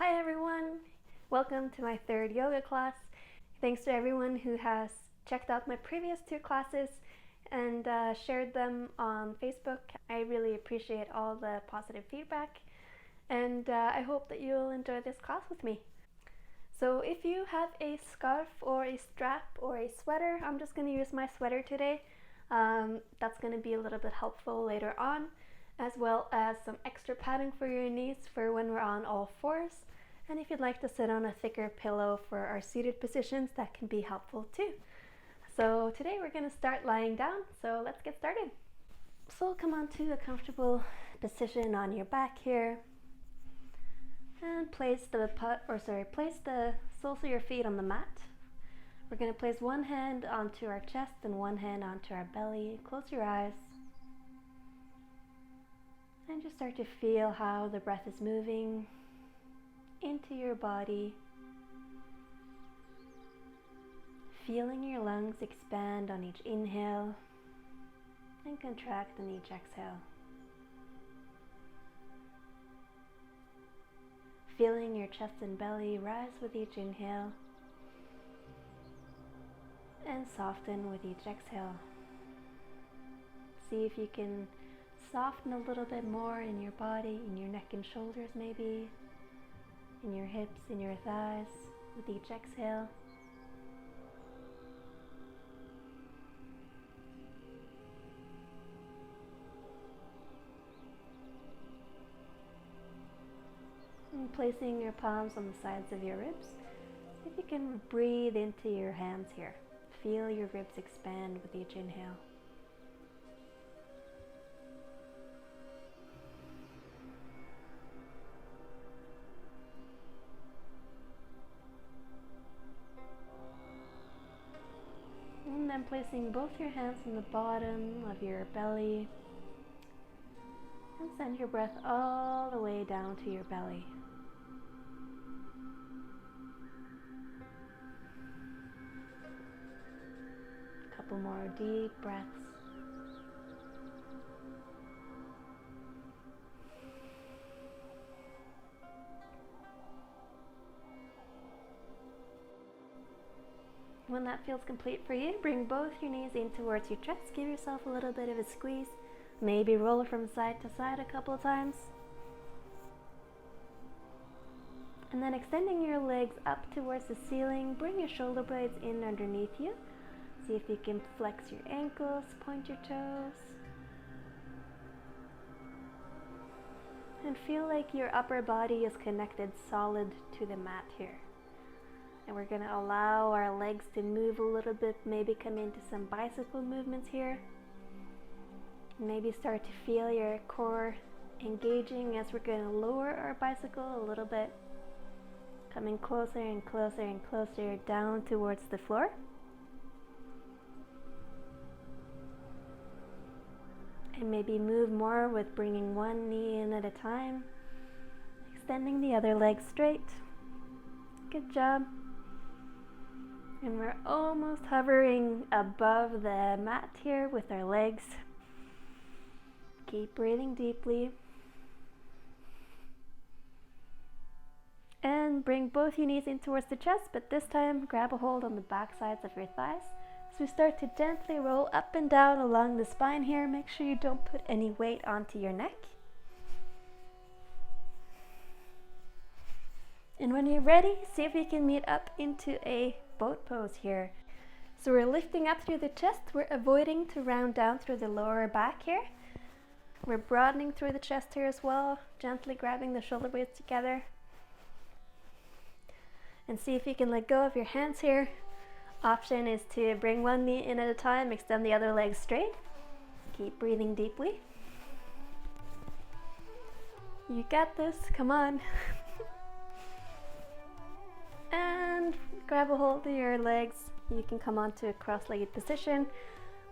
Hi everyone! Welcome to my third yoga class. Thanks to everyone who has checked out my previous two classes and shared them on Facebook. I really appreciate all the positive feedback, and I hope that you'll enjoy this class with me. So if you have a scarf or a strap or a sweater, I'm just going to use my sweater today. That's going to be a little bit helpful later on, as well as some extra padding for your knees for when we're on all fours. And if you'd like to sit on a thicker pillow for our seated positions, that can be helpful too. So today we're going to start lying down, so let's get started. So come on to a comfortable position on your back here, and place the soles of your feet on the mat. We're going to place one hand onto our chest and one hand onto our belly. Close your eyes and just start to feel how the breath is moving into your body, feeling your lungs expand on each inhale and contract on each exhale. Feeling your chest and belly rise with each inhale and soften with each exhale. See if you can soften a little bit more in your body, in your neck and shoulders maybe, in your hips, in your thighs with each exhale. And placing your palms on the sides of your ribs, see if you can breathe into your hands here. Feel your ribs expand with each inhale. And then placing both your hands on the bottom of your belly and send your breath all the way down to your belly. A couple more deep breaths. When that feels complete for you, bring both your knees in towards your chest. Give yourself a little bit of a squeeze. Maybe roll from side to side a couple of times. And then extending your legs up towards the ceiling, bring your shoulder blades in underneath you. See if you can flex your ankles, point your toes. And feel like your upper body is connected solid to the mat here. And we're going to allow our legs to move a little bit, maybe come into some bicycle movements here. Maybe start to feel your core engaging as we're going to lower our bicycle a little bit, coming closer and closer and closer down towards the floor. And maybe move more with bringing one knee in at a time, extending the other leg straight. Good job. And we're almost hovering above the mat here with our legs. Keep breathing deeply. And bring both your knees in towards the chest, but this time grab a hold on the back sides of your thighs. So we start to gently roll up and down along the spine here. Make sure you don't put any weight onto your neck. And when you're ready, see if you can meet up into a boat pose here. So we're lifting up through the chest. We're avoiding to round down through the lower back here. We're broadening through the chest here as well, gently grabbing the shoulder blades together. And see if you can let go of your hands here. Option is to bring one knee in at a time, extend the other leg straight. Keep breathing deeply. You got this, come on. And grab a hold of your legs. You can come onto a cross-legged position.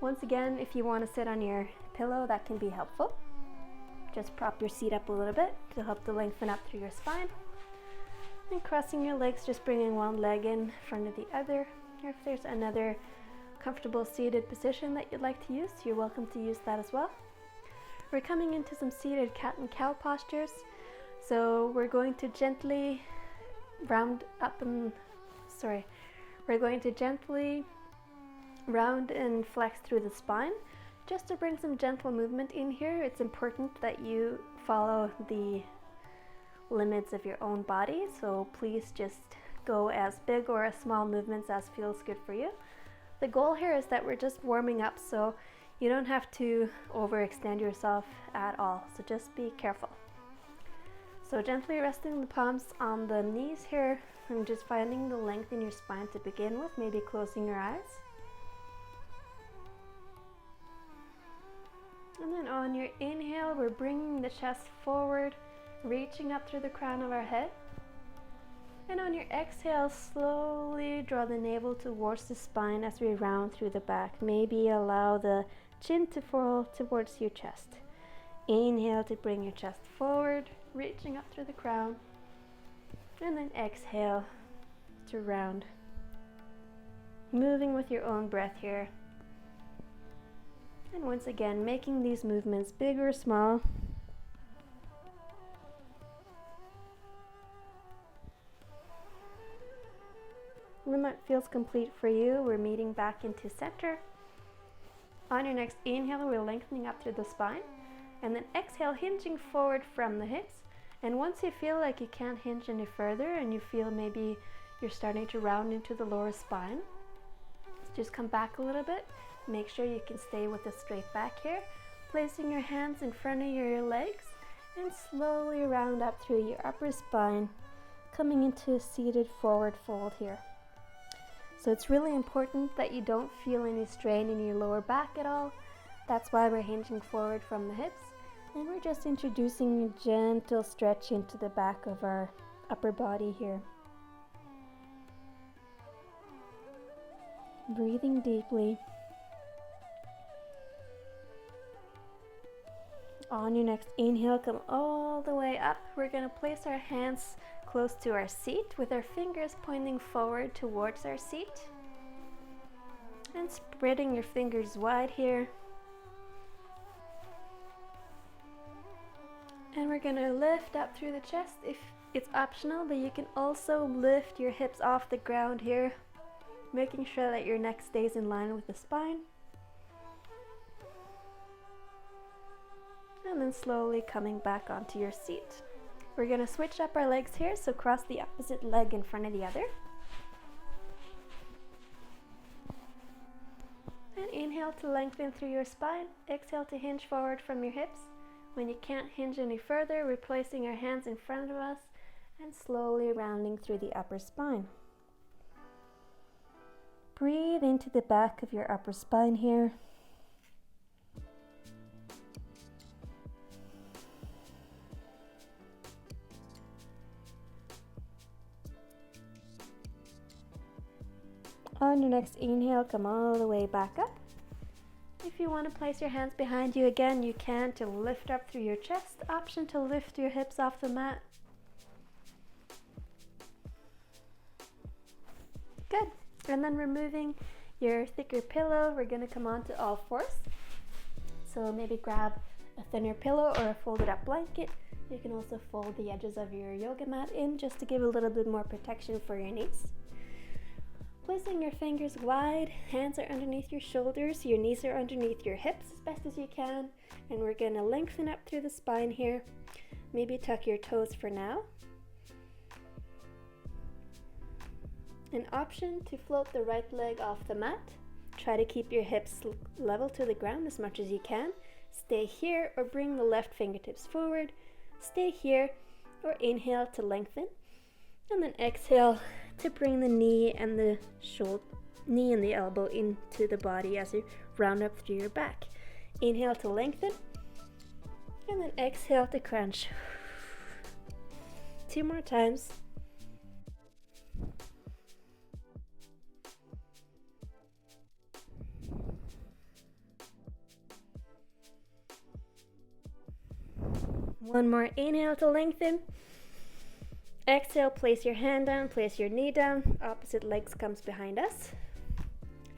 Once again, if you want to sit on your pillow, that can be helpful. Just prop your seat up a little bit to help to lengthen up through your spine. And crossing your legs, just bringing one leg in front of the other. Or if there's another comfortable seated position that you'd like to use, you're welcome to use that as well. We're coming into some seated cat and cow postures. So we're going to gently round up and, we're going to gently round and flex through the spine. Just to bring some gentle movement in here, it's important that you follow the limits of your own body, so please just go as big or as small movements as feels good for you. The goal here is that we're just warming up, so you don't have to overextend yourself at all, so just be careful. So gently resting the palms on the knees here and just finding the length in your spine to begin with, maybe closing your eyes. And then on your inhale, we're bringing the chest forward, reaching up through the crown of our head. And on your exhale, slowly draw the navel towards the spine as we round through the back. Maybe allow the chin to fall towards your chest. Inhale to bring your chest forward, reaching up through the crown. And then exhale to round. Moving with your own breath here. And once again, making these movements big or small. When that feels complete for you, we're meeting back into center. On your next inhale, we're lengthening up through the spine. And then exhale, hinging forward from the hips. And once you feel like you can't hinge any further and you feel maybe you're starting to round into the lower spine, just come back a little bit. Make sure you can stay with a straight back here, placing your hands in front of your legs and slowly round up through your upper spine, coming into a seated forward fold here. So it's really important that you don't feel any strain in your lower back at all. That's why we're hinging forward from the hips, and we're just introducing a gentle stretch into the back of our upper body here. Breathing deeply. On your next inhale, come all the way up. We're going to place our hands close to our seat with our fingers pointing forward towards our seat. And spreading your fingers wide here. And we're going to lift up through the chest. If it's optional, but you can also lift your hips off the ground here, making sure that your neck stays in line with the spine. And then slowly coming back onto your seat. We're going to switch up our legs here, so cross the opposite leg in front of the other. And inhale to lengthen through your spine. Exhale to hinge forward from your hips. When you can't hinge any further, we're placing our hands in front of us and slowly rounding through the upper spine. Breathe into the back of your upper spine here. On your next inhale, come all the way back up. If you want to place your hands behind you again, you can to lift up through your chest. Option to lift your hips off the mat. Good. And then removing your thicker pillow, we're going to come onto all fours. So maybe grab a thinner pillow or a folded up blanket. You can also fold the edges of your yoga mat in just to give a little bit more protection for your knees. Placing your fingers wide, hands are underneath your shoulders, your knees are underneath your hips as best as you can, and we're going to lengthen up through the spine here. Maybe tuck your toes for now. An option to float the right leg off the mat. Try to keep your hips level to the ground as much as you can. Stay here or bring the left fingertips forward. Stay here or inhale to lengthen, and then exhale to bring the knee and the elbow into the body as you round up through your back. Inhale to lengthen, and then exhale to crunch. 2 more times. One more inhale to lengthen. Exhale, place your hand down, place your knee down. Opposite legs comes behind us.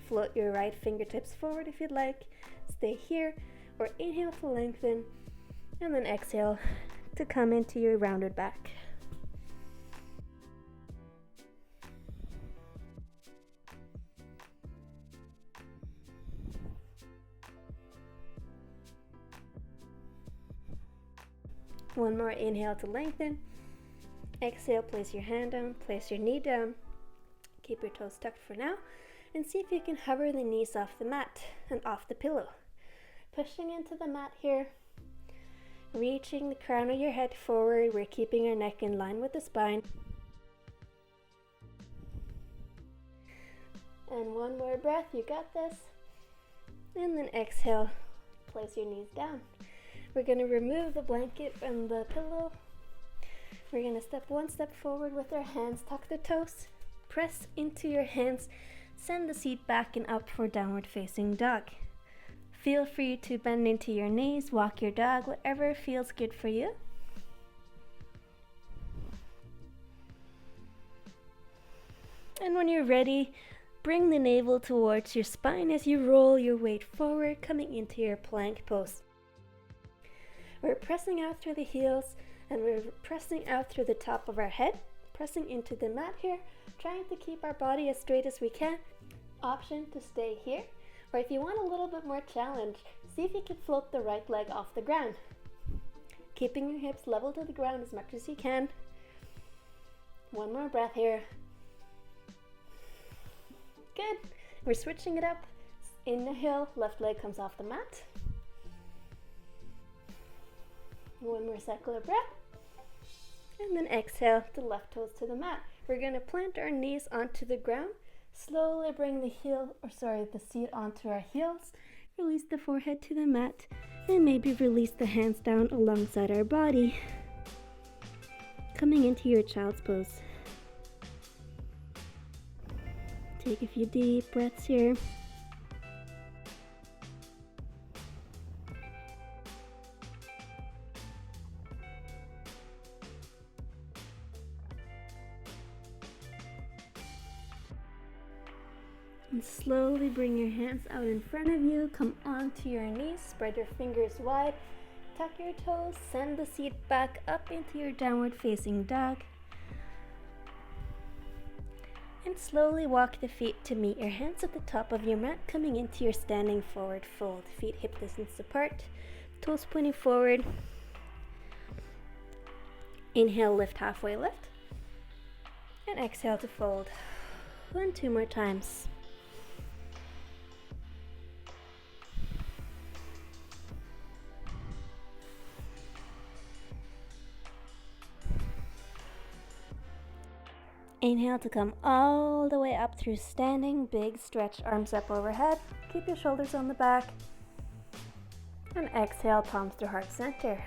Float your right fingertips forward if you'd like. Stay here or inhale to lengthen. And then exhale to come into your rounded back. One more inhale to lengthen. Exhale, place your hand down, place your knee down. Keep your toes tucked for now, and see if you can hover the knees off the mat and off the pillow. Pushing into the mat here, reaching the crown of your head forward. We're keeping our neck in line with the spine. And one more breath, you got this. And then exhale, place your knees down. We're going to remove the blanket and the pillow. We're going to step one step forward with our hands, tuck the toes, press into your hands, send the seat back and up for downward facing dog. Feel free to bend into your knees, walk your dog, whatever feels good for you. And when you're ready, bring the navel towards your spine as you roll your weight forward, coming into your plank pose. We're pressing out through the heels and we're pressing out through the top of our head, pressing into the mat here, trying to keep our body as straight as we can. Option to stay here, or if you want a little bit more challenge, see if you can float the right leg off the ground. Keeping your hips level to the ground as much as you can. One more breath here. Good. We're switching it up. Inhale, left leg comes off the mat. One more cycle of breath. And then exhale, the left toes to the mat. We're going to plant our knees onto the ground. Slowly bring the seat onto our heels. Release the forehead to the mat. And maybe release the hands down alongside our body. Coming into your child's pose. Take a few deep breaths here. And slowly bring your hands out in front of you. Come onto your knees. Spread your fingers wide. Tuck your toes. Send the seat back up into your downward facing dog. And slowly walk the feet to meet your hands at the top of your mat, coming into your standing forward fold. Feet hip distance apart, toes pointing forward. Inhale, lift, halfway lift. And exhale to fold. 2 more times. Inhale to come all the way up through standing, big stretch, arms up overhead. Keep your shoulders on the back. And exhale, palms to heart center.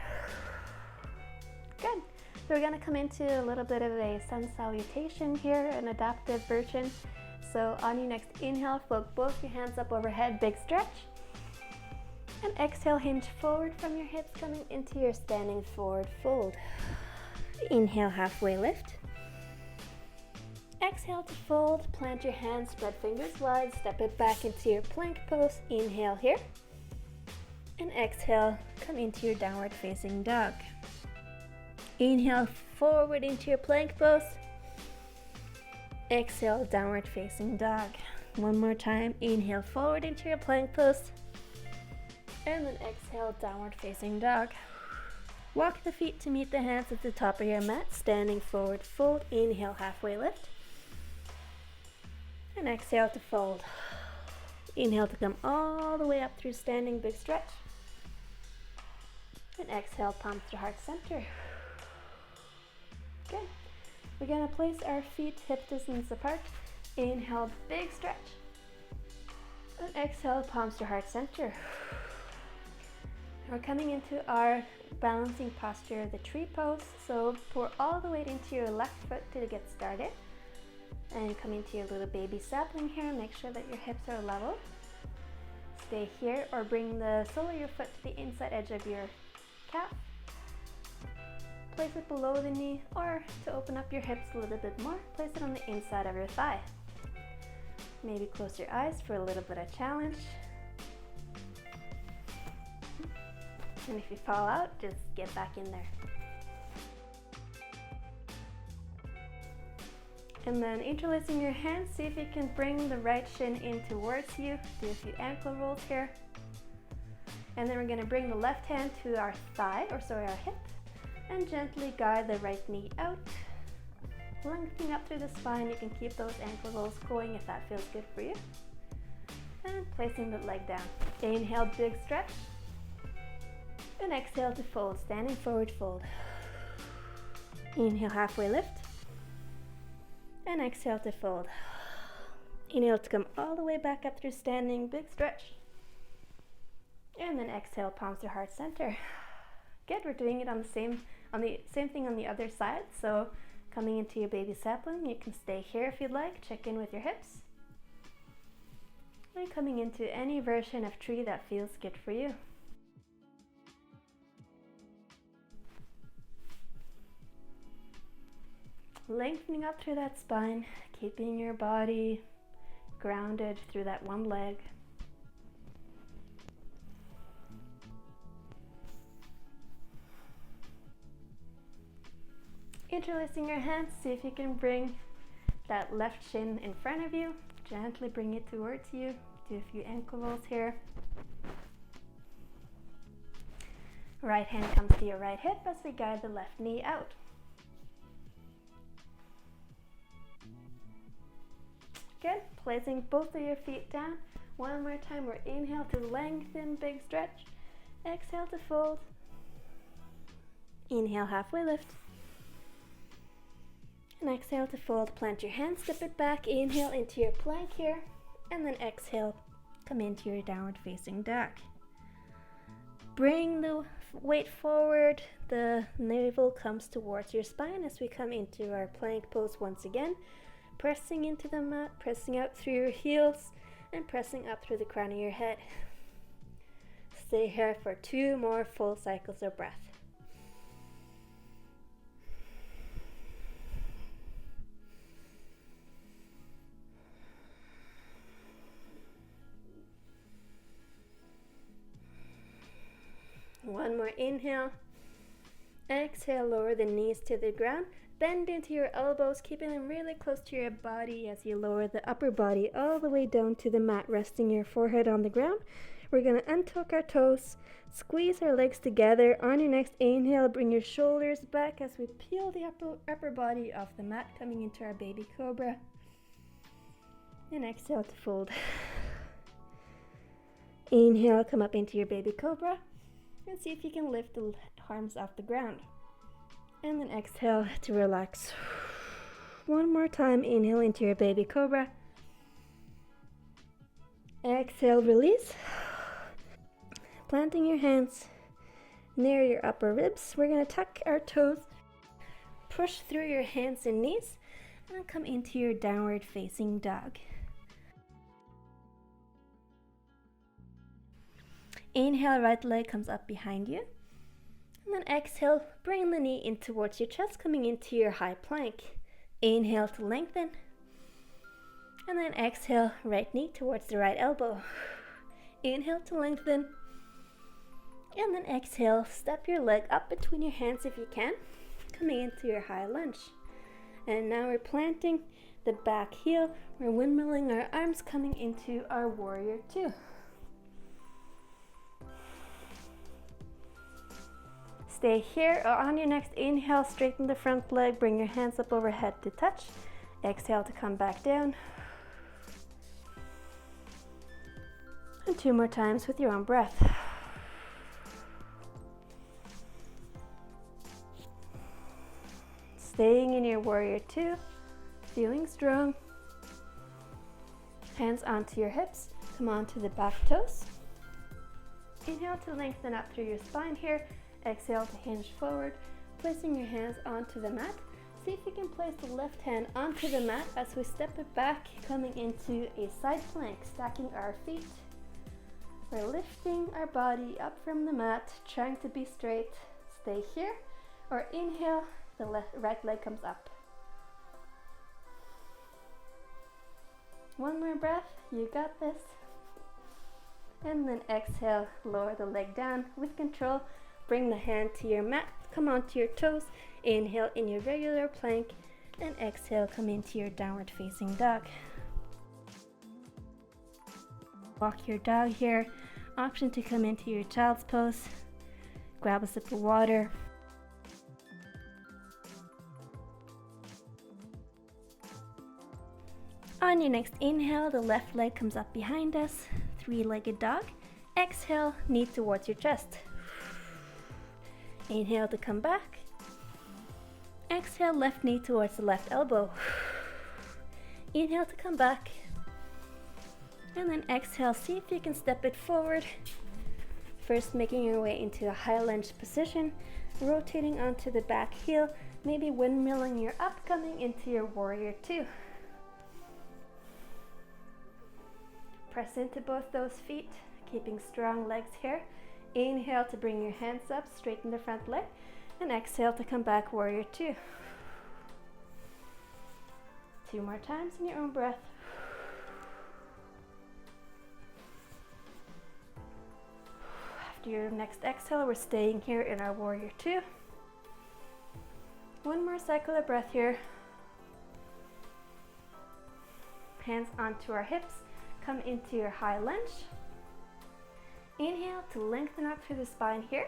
Good. So we're going to come into a little bit of a sun salutation here, an adaptive version. So on your next inhale, float both your hands up overhead, big stretch. And exhale, hinge forward from your hips, coming into your standing forward fold. Inhale, halfway lift. Exhale to fold, plant your hands, spread fingers wide, step it back into your plank pose. Inhale here. And exhale, come into your downward facing dog. Inhale forward into your plank pose. Exhale, downward facing dog. One more time, inhale forward into your plank pose. And then exhale, downward facing dog. Walk the feet to meet the hands at the top of your mat, standing forward fold. Inhale, halfway lift. And exhale to fold. Inhale to come all the way up through standing, big stretch. And exhale, palms to heart center. Good. We're going to place our feet hip distance apart. Inhale, big stretch. And exhale, palms to heart center. We're coming into our balancing posture, the tree pose. So pour all the weight into your left foot to get started. And come into your little baby sapling here. Make sure that your hips are level. Stay here or bring the sole of your foot to the inside edge of your calf. Place it below the knee, or to open up your hips a little bit more, place it on the inside of your thigh. Maybe close your eyes for a little bit of challenge. And if you fall out, just get back in there. And then interlacing your hands, see if you can bring the right shin in towards you. Do a few ankle rolls here. And then we're going to bring the left hand to our thigh, our hip. And gently guide the right knee out, lengthening up through the spine. You can keep those ankle rolls going if that feels good for you. And placing the leg down. Inhale, big stretch. And exhale to fold, standing forward fold. Inhale, halfway lift. And exhale to fold. Inhale to come all the way back up through standing, big stretch. And then exhale, palms to heart center. Good, we're doing it on the same thing on the other side. So coming into your baby sapling, you can stay here if you'd like, check in with your hips. And coming into any version of tree that feels good for you. Lengthening up through that spine, keeping your body grounded through that one leg. Interlacing your hands, see if you can bring that left shin in front of you. Gently bring it towards you. Do a few ankle rolls here. Right hand comes to your right hip as we guide the left knee out. Good, placing both of your feet down. One more time, we're inhale to lengthen, big stretch. Exhale to fold. Inhale, halfway lift. And exhale to fold. Plant your hands, step it back. Inhale into your plank here. And then exhale, come into your downward facing dog. Bring the weight forward. The navel comes towards your spine as we come into our plank pose once again. Pressing into the mat, pressing out through your heels, and pressing up through the crown of your head. Stay here for 2 more full cycles of breath. One more inhale. Exhale, lower the knees to the ground. Bend into your elbows, keeping them really close to your body as you lower the upper body all the way down to the mat, resting your forehead on the ground. We're going to untuck our toes, squeeze our legs together. On your next inhale, bring your shoulders back as we peel the upper body off the mat, coming into our baby cobra. And exhale to fold. Inhale, come up into your baby cobra. And see if you can lift the arms off the ground. And then exhale to relax. One more time, inhale into your baby cobra. Exhale, release. Planting your hands near your upper ribs. We're going to tuck our toes, push through your hands and knees, and then come into your downward facing dog. Inhale, right leg comes up behind you. And then exhale, bring the knee in towards your chest, coming into your high plank. Inhale to lengthen. And then exhale, right knee towards the right elbow. Inhale to lengthen. And then exhale, step your leg up between your hands if you can, coming into your high lunge. And now we're planting the back heel. We're windmilling our arms, coming into our warrior 2. Stay here. On your next inhale, straighten the front leg, bring your hands up overhead to touch. Exhale to come back down. And 2 more times with your own breath. Staying in your warrior 2, feeling strong. Hands onto your hips, come onto the back toes. Inhale to lengthen up through your spine here. Exhale to hinge forward, placing your hands onto the mat. See if you can place the left hand onto the mat as we step it back, coming into a side plank, stacking our feet. We're lifting our body up from the mat, trying to be straight. Stay here, or inhale, the right leg comes up. One more breath, you got this. And then exhale, lower the leg down with control. Bring the hand to your mat, come onto your toes, inhale in your regular plank, and exhale, come into your downward facing dog. Walk your dog here, option to come into your child's pose, grab a sip of water. On your next inhale, the left leg comes up behind us, three-legged dog. Exhale, knee towards your chest. Inhale to come back. Exhale, left knee towards the left elbow. Inhale to come back. And then exhale, see if you can step it forward. First, making your way into a high lunge position, rotating onto the back heel, maybe windmilling your up, coming into your warrior two. Press into both those feet, keeping strong legs here. Inhale to bring your hands up, straighten the front leg, and exhale to come back, warrior two. 2 more times in your own breath. After your next exhale, we're staying here in our warrior two. 1 more cycle of breath here. Hands onto our hips, come into your high lunge. Inhale to lengthen up through the spine here.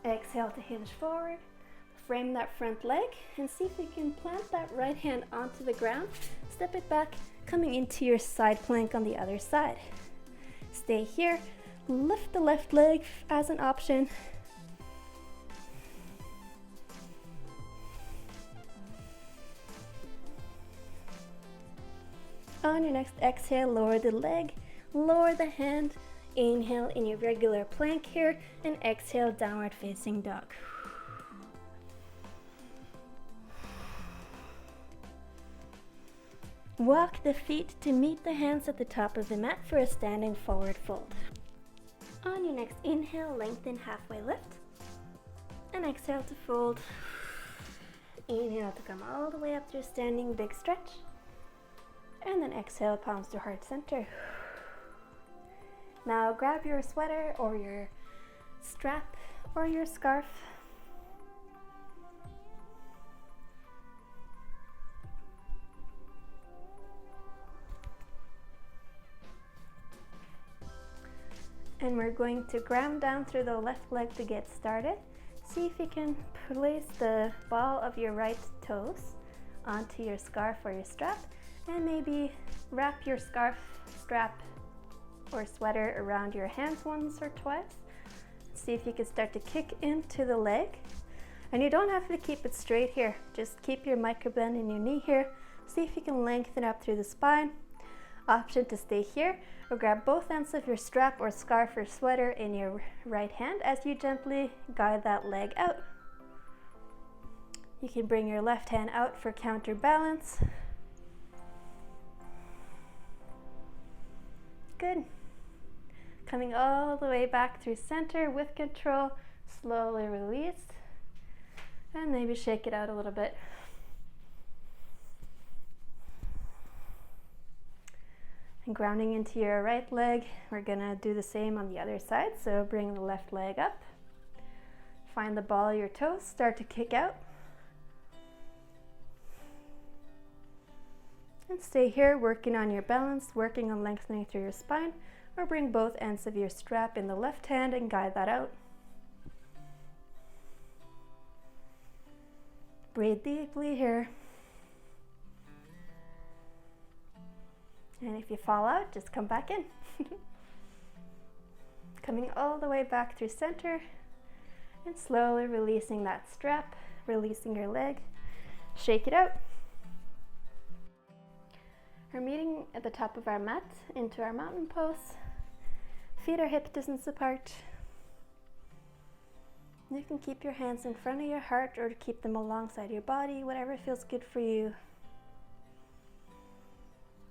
Exhale to hinge forward. Frame that front leg and see if you can plant that right hand onto the ground. Step it back, coming into your side plank on the other side. Stay here. Lift the left leg as an option. On your next exhale, lower the leg, lower the hand. Inhale in your regular plank here, and exhale, downward facing dog. Walk the feet to meet the hands at the top of the mat for a standing forward fold. On your next inhale, lengthen halfway lift, and exhale to fold. Inhale to come all the way up to a standing big stretch, and then exhale, palms to heart center. Now grab your sweater or your strap or your scarf. And we're going to ground down through the left leg to get started. See if you can place the ball of your right toes onto your scarf or your strap, and maybe wrap your scarf, strap, or sweater around your hands once or twice. See if you can start to kick into the leg. And you don't have to keep it straight here. Just keep your micro bend in your knee here. See if you can lengthen up through the spine. Option to stay here, or grab both ends of your strap or scarf or sweater in your right hand as you gently guide that leg out. You can bring your left hand out for counterbalance. Good. Coming all the way back through center with control, slowly release, and maybe shake it out a little bit. And grounding into your right leg, we're gonna do the same on the other side. So bring the left leg up, find the ball of your toes, start to kick out. And stay here, working on your balance, working on lengthening through your spine, or bring both ends of your strap in the left hand and guide that out. Breathe deeply here. And if you fall out, just come back in. Coming all the way back through center and slowly releasing that strap, releasing your leg. Shake it out. We're meeting at the top of our mat into our mountain pose. Feet are hip distance apart. You can keep your hands in front of your heart or keep them alongside your body, whatever feels good for you.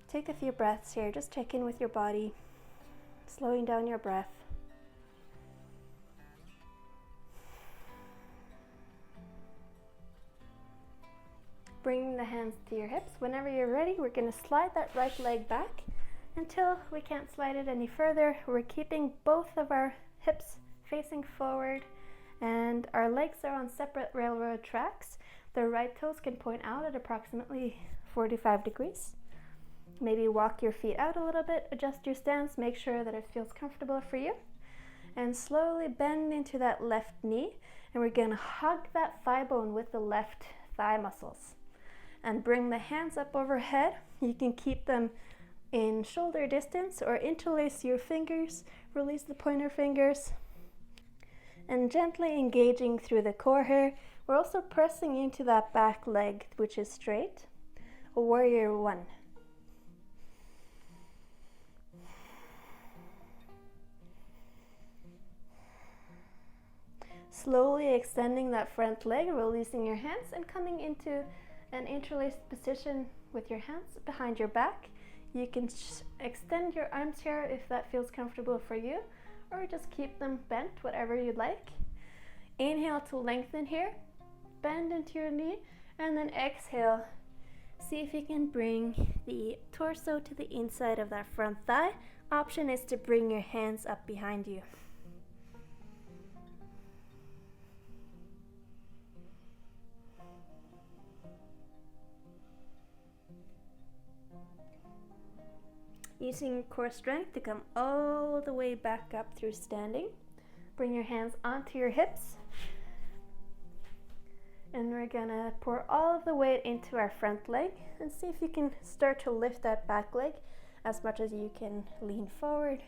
Take a few breaths here, just check in with your body, slowing down your breath. Bringing the hands to your hips. Whenever you're ready, we're going to slide that right leg back until we can't slide it any further. We're keeping both of our hips facing forward and our legs are on separate railroad tracks. The right toes can point out at approximately 45 degrees. Maybe walk your feet out a little bit, adjust your stance, make sure that it feels comfortable for you. And slowly bend into that left knee. And we're going to hug that thigh bone with the left thigh muscles. and bring the hands up overhead. You can keep them in shoulder distance or interlace your fingers, release the pointer fingers, and gently engaging through the core here. We're also pressing into that back leg, which is straight. Warrior one. Slowly extending that front leg, releasing your hands and coming into an interlaced position with your hands behind your back. You can extend your arms here if that feels comfortable for you, or just keep them bent, whatever you'd like. Inhale to lengthen here, bend into your knee, and then exhale. See if you can bring the torso to the inside of that front thigh. Option is to bring your hands up behind you. Using your core strength to come all the way back up through standing. Bring your hands onto your hips. And we're gonna pour all of the weight into our front leg and see if you can start to lift that back leg as much as you can. Lean forward,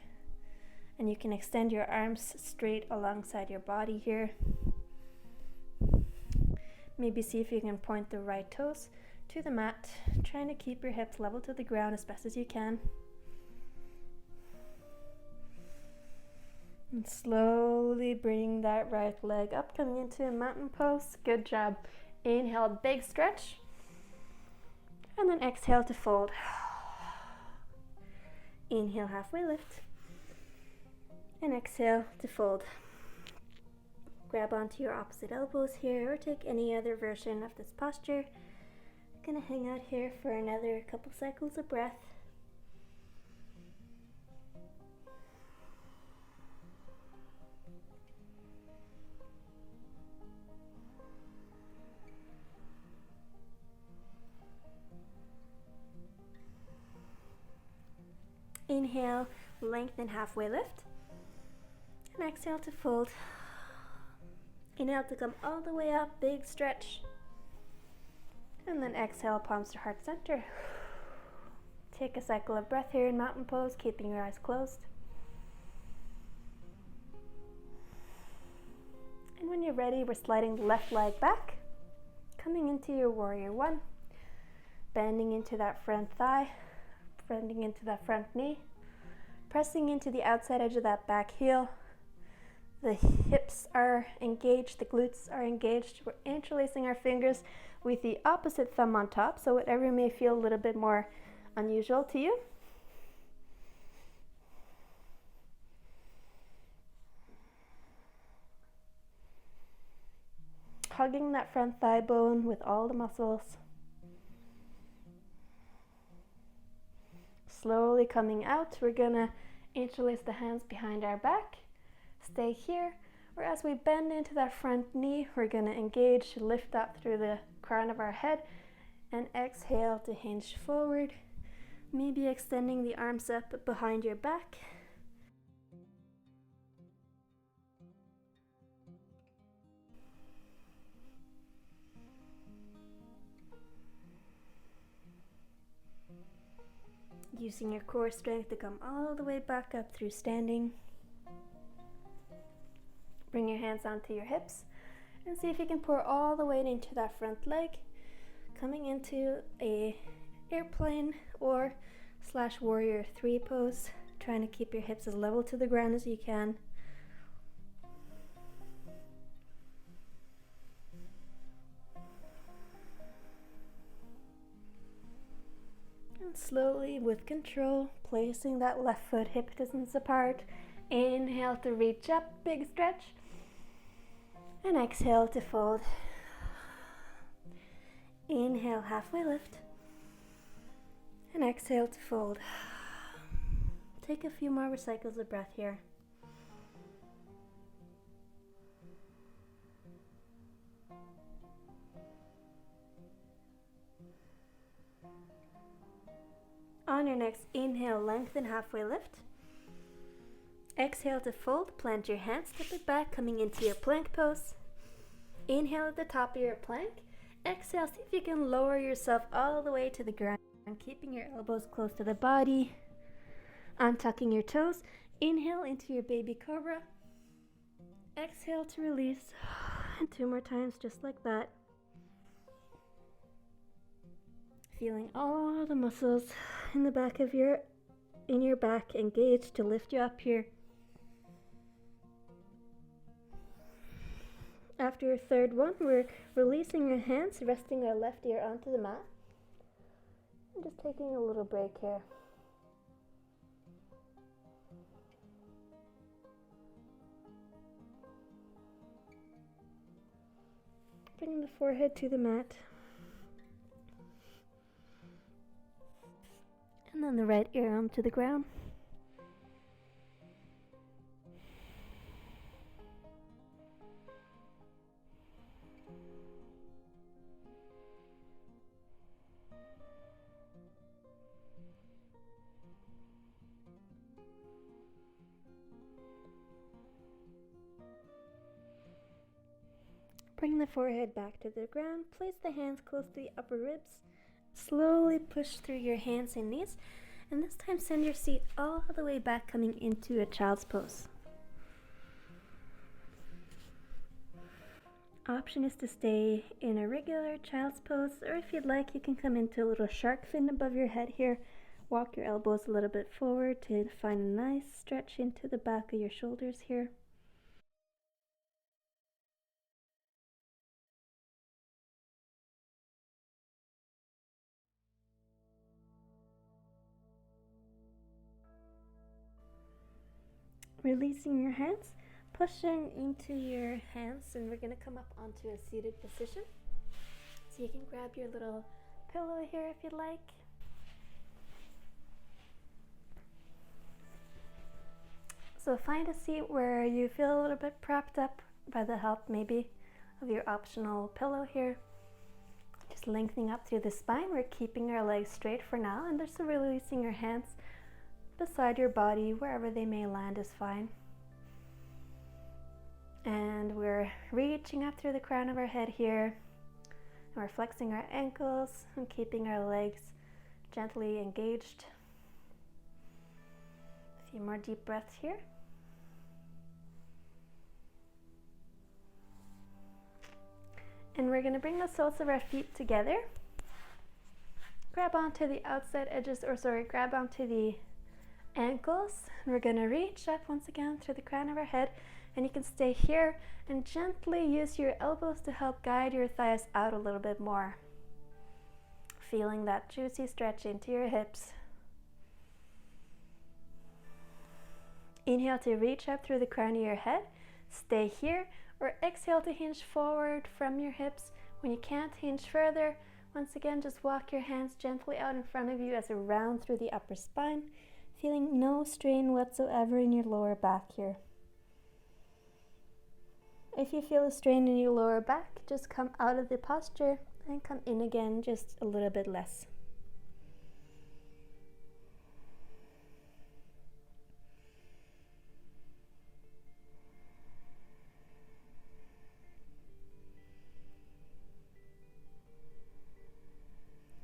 and you can extend your arms straight alongside your body here. Maybe see if you can point the right toes to the mat, trying to keep your hips level to the ground as best as you can. And slowly bring that right leg up, coming into a mountain pose. Good job. Inhale, big stretch. And then exhale to fold. Inhale, halfway lift. And exhale to fold. Grab onto your opposite elbows here, or take any other version of this posture. I'm gonna hang out here for another couple cycles of breath. Inhale, lengthen, halfway lift. And exhale to fold. Inhale to come all the way up, big stretch. And then exhale, palms to heart center. Take a cycle of breath here in mountain pose, keeping your eyes closed. And when you're ready, we're sliding the left leg back, coming into your warrior one, bending into that front thigh, bending into that front knee, pressing into the outside edge of that back heel. The hips are engaged, the glutes are engaged. We're interlacing our fingers with the opposite thumb on top, so whatever may feel a little bit more unusual to you. Hugging that front thigh bone with all the muscles. Slowly coming out, we're gonna interlace the hands behind our back. Stay here, or as we bend into that front knee, we're gonna engage, lift up through the crown of our head, and exhale to hinge forward. Maybe extending the arms up behind your back. Using your core strength to come all the way back up through standing. Bring your hands onto your hips and see if you can pour all the weight into that front leg, coming into a airplane or / warrior three pose, trying to keep your hips as level to the ground as you can. And slowly, with control, placing that left foot hip distance apart. Inhale to reach up, big stretch. And exhale to fold. Inhale, halfway lift. And exhale to fold. Take a few more cycles of breath here. On your next inhale, lengthen, halfway lift. Exhale to fold, plant your hands, step it back, coming into your plank pose. Inhale at the top of your plank, Exhale, see if you can lower yourself all the way to the ground, keeping your elbows close to the body, untucking your toes. Inhale into your baby cobra. Exhale to release. And 2 more times, just like that. Feeling all the muscles in the back of your back engaged to lift you up here. After your third one, we're releasing your hands, resting our left ear onto the mat. And just taking a little break here. Bringing the forehead to the mat. And then the right ear onto the ground. Bring the forehead back to the ground. Place the hands close to the upper ribs. Slowly push through your hands and knees. And this time send your seat all the way back, coming into a child's pose. Option is to stay in a regular child's pose, or if you'd like, you can come into a little shark fin above your head here. Walk your elbows a little bit forward to find a nice stretch into the back of your shoulders here. Releasing your hands, pushing into your hands, and we're going to come up onto a seated position. So you can grab your little pillow here if you'd like. So find a seat where you feel a little bit propped up by the help maybe of your optional pillow here. Just lengthening up through the spine. We're keeping our legs straight for now, and just releasing your hands beside your body, wherever they may land is fine. And we're reaching up through the crown of our head here, and we're flexing our ankles and keeping our legs gently engaged. A few more deep breaths here. And we're going to bring the soles of our feet together. Grab onto the outside edges, grab onto the ankles. We're going to reach up once again through the crown of our head, and you can stay here and gently use your elbows to help guide your thighs out a little bit more. Feeling that juicy stretch into your hips. Inhale to reach up through the crown of your head. Stay here, or exhale to hinge forward from your hips. When you can't hinge further, once again just walk your hands gently out in front of you as a round through the upper spine. Feeling no strain whatsoever in your lower back here. If you feel a strain in your lower back, just come out of the posture and come in again just a little bit less.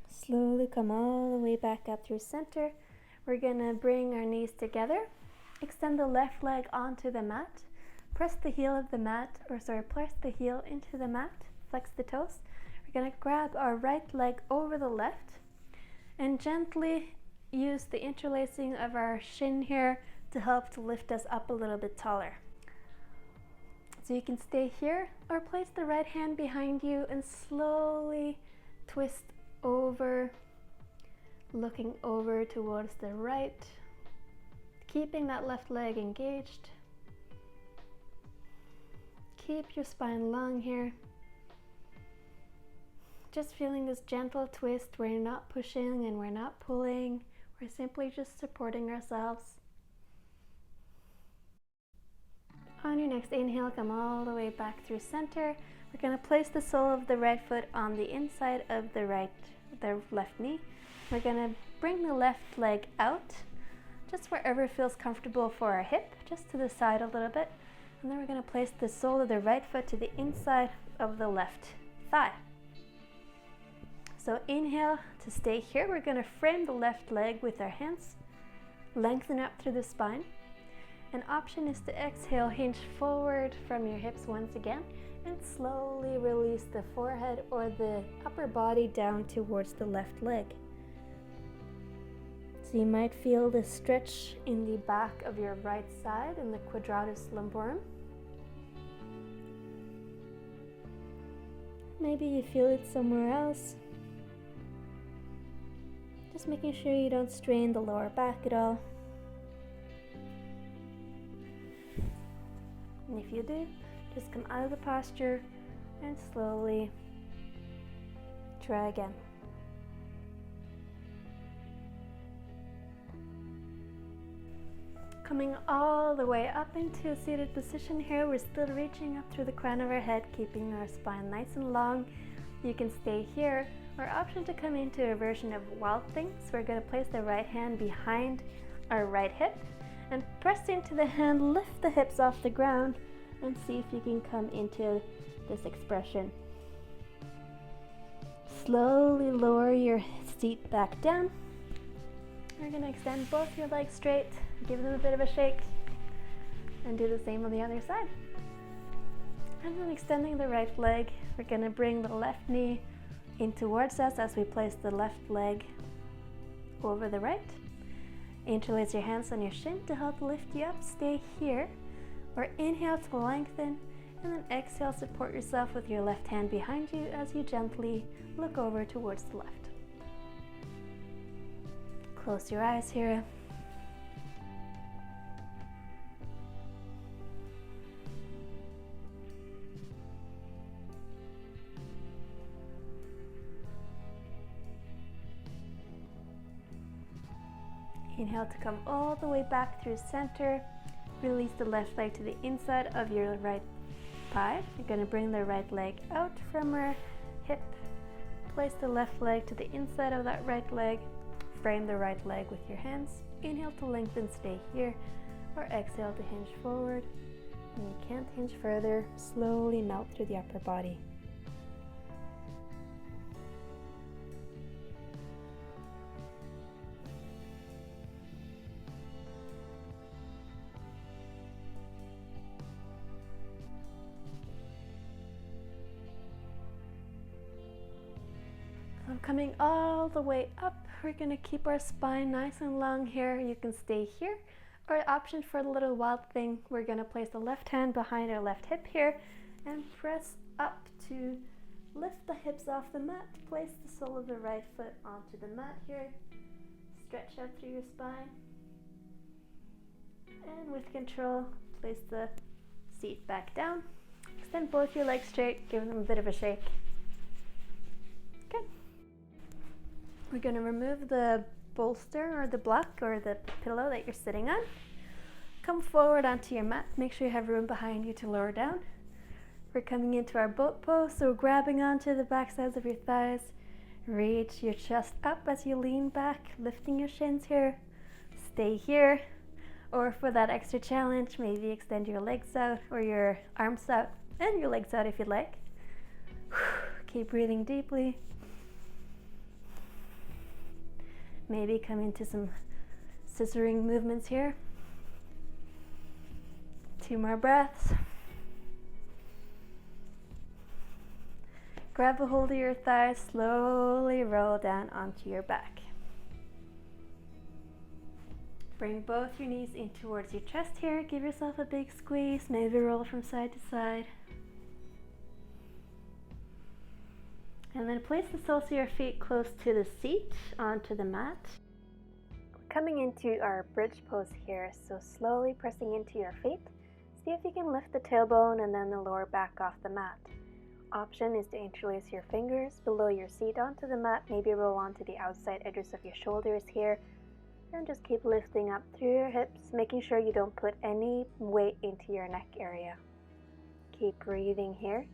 Slowly come all the way back up through center. We're going to bring our knees together. Extend the left leg onto the mat. Press the heel of the mat, press the heel into the mat. Flex the toes. We're going to grab our right leg over the left and gently use the interlacing of our shin here to help to lift us up a little bit taller. So you can stay here or place the right hand behind you and slowly twist over, looking over towards the right, keeping that left leg engaged. Keep your spine long here. Just feeling this gentle twist where you're not pushing and we're not pulling. We're simply just supporting ourselves. On your next inhale, come all the way back through center. We're going to place the sole of the right foot on the inside of the left knee. We're going to bring the left leg out, just wherever feels comfortable for our hip, just to the side a little bit. And then we're going to place the sole of the right foot to the inside of the left thigh. So inhale to stay here. We're going to frame the left leg with our hands, lengthen up through the spine. An option is to exhale, hinge forward from your hips once again, and slowly release the forehead or the upper body down towards the left leg. So you might feel the stretch in the back of your right side in the quadratus lumborum. Maybe you feel it somewhere else. Just making sure you don't strain the lower back at all. And if you do, just come out of the posture and slowly try again. Coming all the way up into a seated position here, we're still reaching up through the crown of our head, keeping our spine nice and long. You can stay here, or option to come into a version of Wild Thing. So we're going to place the right hand behind our right hip and press into the hand, lift the hips off the ground, and see if you can come into this expression. Slowly lower your seat back down. We're going to extend both your legs straight, give them a bit of a shake, and do the same on the other side. And then extending the right leg, we're going to bring the left knee in towards us as we place the left leg over the right. Interlace your hands on your shin to help lift you up. Stay here, or inhale to lengthen, and then exhale, support yourself with your left hand behind you as you gently look over towards the left. Close your eyes here. Inhale to come all the way back through center. Release the left leg to the inside of your right thigh. You're going to bring the right leg out from our hip. Place the left leg to the inside of that right leg. Frame the right leg with your hands. Inhale to lengthen, stay here, or exhale to hinge forward. When you can't hinge further, slowly melt through the upper body. So coming all the way up, we're going to keep our spine nice and long here. You can stay here, or option for the little Wild Thing, we're going to place the left hand behind our left hip here and press up to lift the hips off the mat. Place the sole of the right foot onto the mat here. Stretch out through your spine. And with control, place the seat back down. Extend both your legs straight, give them a bit of a shake. Good. We're going to remove the bolster or the block or the pillow that you're sitting on. Come forward onto your mat. Make sure you have room behind you to lower down. We're coming into our boat pose, so grabbing onto the back sides of your thighs. Reach your chest up as you lean back, lifting your shins here. Stay here. Or for that extra challenge, maybe extend your legs out or your arms out and your legs out if you'd like. Keep breathing deeply. Maybe come into some scissoring movements here. 2 more breaths. Grab a hold of your thighs, slowly roll down onto your back. Bring both your knees in towards your chest here. Give yourself a big squeeze, maybe roll from side to side. And then place the soles of your feet close to the seat onto the mat. Coming into our bridge pose here, so slowly pressing into your feet. See if you can lift the tailbone and then the lower back off the mat. Option is to interlace your fingers below your seat onto the mat, maybe roll onto the outside edges of your shoulders here, and just keep lifting up through your hips, making sure you don't put any weight into your neck area. Keep breathing here.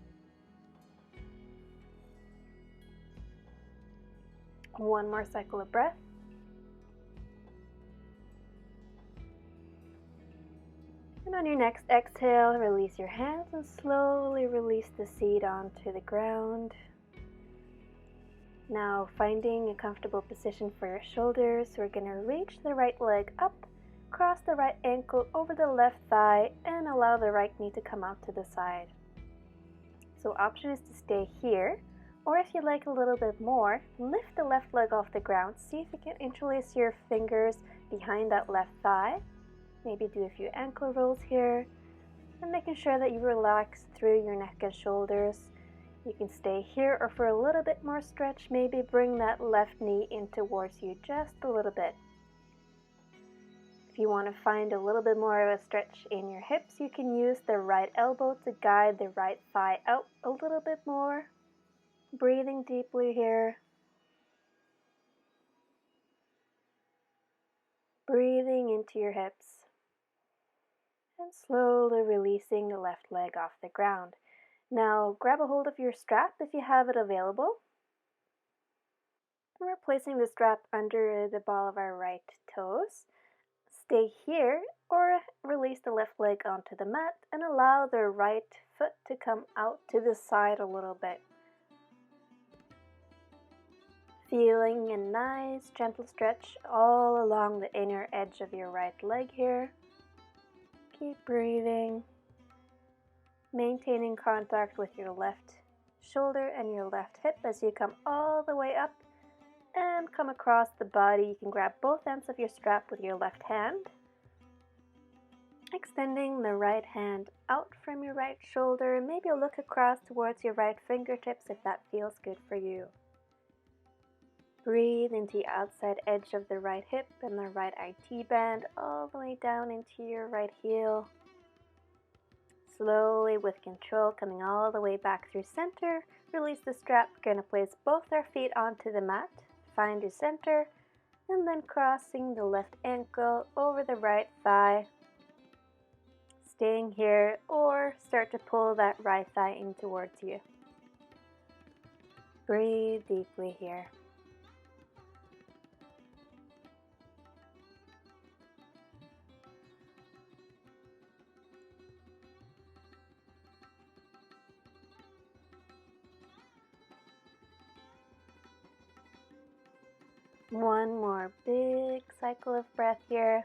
1 more cycle of breath. And on your next exhale, release your hands and slowly release the seat onto the ground. Now finding a comfortable position for your shoulders, we're going to reach the right leg up, cross the right ankle over the left thigh, and allow the right knee to come out to the side. So option is to stay here, or if you like a little bit more, lift the left leg off the ground. See if you can interlace your fingers behind that left thigh. Maybe do a few ankle rolls here, and making sure that you relax through your neck and shoulders. You can stay here, or for a little bit more stretch, maybe bring that left knee in towards you just a little bit. If you want to find a little bit more of a stretch in your hips, you can use the right elbow to guide the right thigh out a little bit more. Breathing deeply here. Breathing into your hips. And slowly releasing the left leg off the ground. Now grab a hold of your strap if you have it available. And we're placing the strap under the ball of our right toes. Stay here or release the left leg onto the mat and allow the right foot to come out to the side a little bit. Feeling a nice gentle stretch all along the inner edge of your right leg here. Keep breathing. Maintaining contact with your left shoulder and your left hip as you come all the way up and come across the body. You can grab both ends of your strap with your left hand. Extending the right hand out from your right shoulder. Maybe look across towards your right fingertips if that feels good for you. Breathe into the outside edge of the right hip and the right IT band all the way down into your right heel. Slowly, with control, coming all the way back through center. Release the strap. We're going to place both our feet onto the mat. Find your center, and then crossing the left ankle over the right thigh. Staying here, or start to pull that right thigh in towards you. Breathe deeply here. One more big cycle of breath here.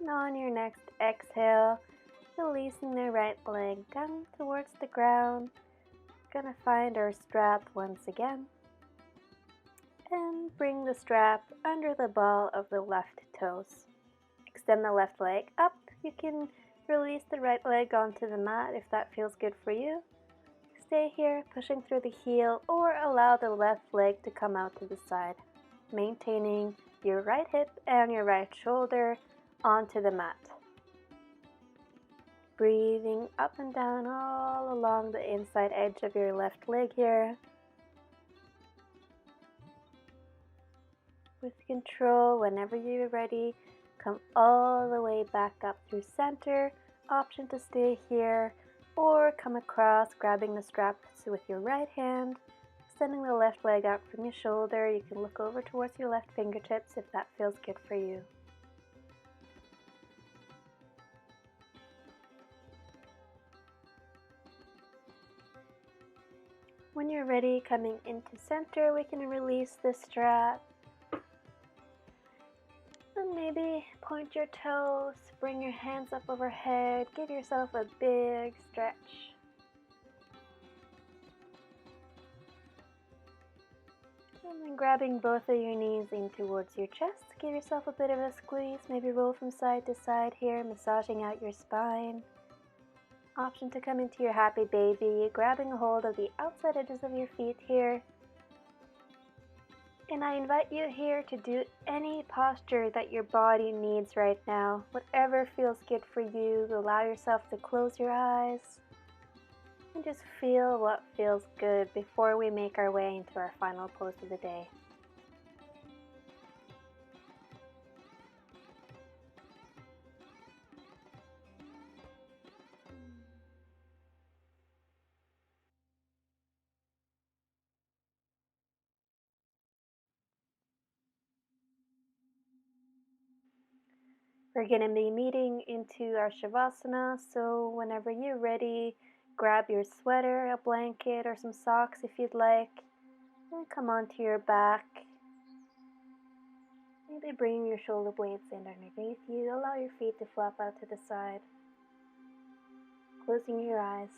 And on your next exhale, releasing the right leg down towards the ground. Gonna find our strap once again. And bring the strap under the ball of the left toes. Extend the left leg up. You can release the right leg onto the mat if that feels good for you. Stay here, pushing through the heel, or allow the left leg to come out to the side, maintaining your right hip and your right shoulder onto the mat. Breathing up and down all along the inside edge of your left leg here. With control, whenever you're ready, come all the way back up through center. Option to stay here, or come across, grabbing the straps with your right hand, extending the left leg out from your shoulder. You can look over towards your left fingertips if that feels good for you. When you're ready, coming into center, we can release the strap. And maybe point your toes, bring your hands up overhead, give yourself a big stretch. And then grabbing both of your knees in towards your chest, give yourself a bit of a squeeze, maybe roll from side to side here, massaging out your spine. Option to come into your happy baby, grabbing a hold of the outside edges of your feet here. And I invite you here to do any posture that your body needs right now. Whatever feels good for you, allow yourself to close your eyes and just feel what feels good before we make our way into our final pose of the day. We're going to be meeting into our Shavasana, so whenever you're ready, Grab your sweater, a blanket, or some socks if you'd like, and come onto your back. Maybe bring your shoulder blades in underneath you. Allow your feet to flap out to the side. Closing your eyes.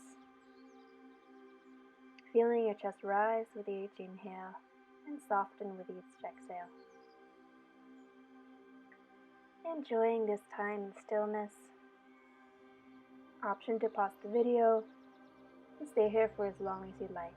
Feeling your chest rise with each inhale and soften with each exhale. Enjoying this time in stillness. Option to pause the video and stay here for as long as you'd like.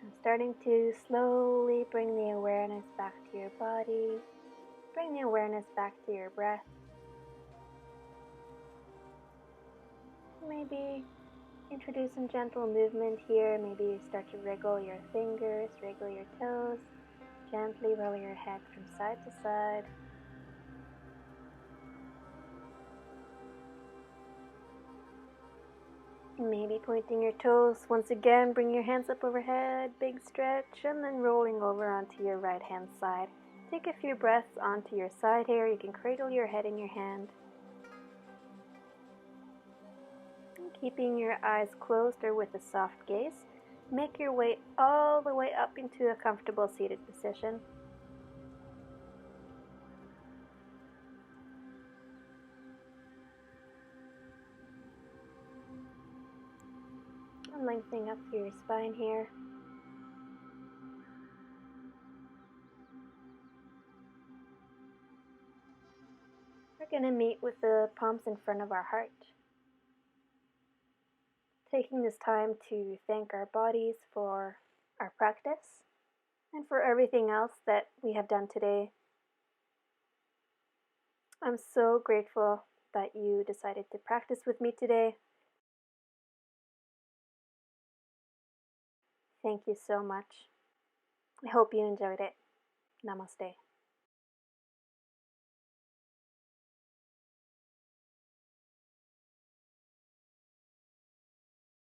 I'm starting to slowly bring the awareness back to your body. Bring the awareness back to your breath. Maybe introduce some gentle movement here. Maybe start to wriggle your fingers, wriggle your toes. Gently roll your head from side to side. Maybe pointing your toes. Once again, bring your hands up overhead, big stretch, and then rolling over onto your right hand side. Take a few breaths onto your side here. You can cradle your head in your hand. And keeping your eyes closed or with a soft gaze, make your way all the way up into a comfortable seated position. And lengthening up through your spine here. We're going to meet with the palms in front of our heart. Taking this time to thank our bodies for our practice and for everything else that we have done today. I'm so grateful that you decided to practice with me today. Thank you so much. I hope you enjoyed it. Namaste.